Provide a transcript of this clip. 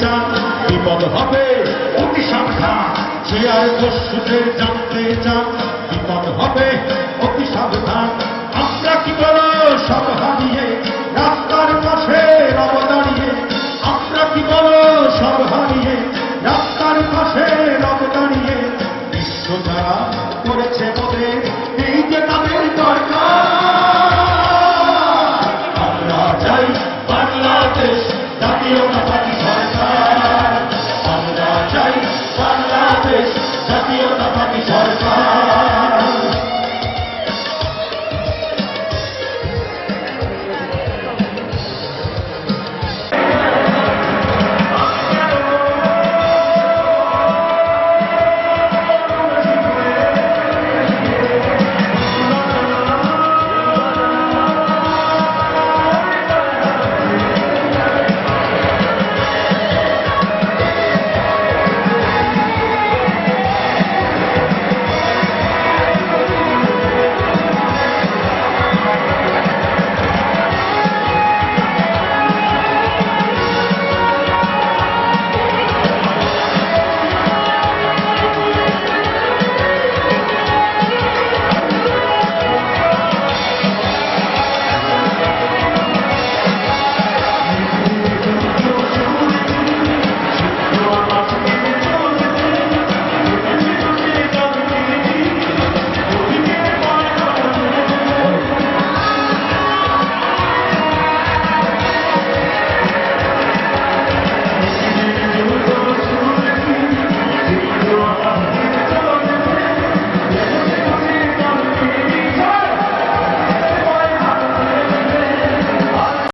চান বিপদ হবে অতি সাবধান। সে আর দস্যুদের জানতে চান বিপদ হবে অতি সাবধান। আমরা কি বলো সব হারিয়ে রাস্তার পাশে রব দাঁড়িয়ে, আমরা কি বলো সব হারিয়ে রাস্তার পাশে রব দাঁড়িয়ে। বিশ্ব যারা করেছে মোদের এই যে তাদের দরকার। আমরা চাই বাংলাদেশ জাতীয়তাবাদী সরকার, আমরা চাই বাংলাদেশ জাতীয়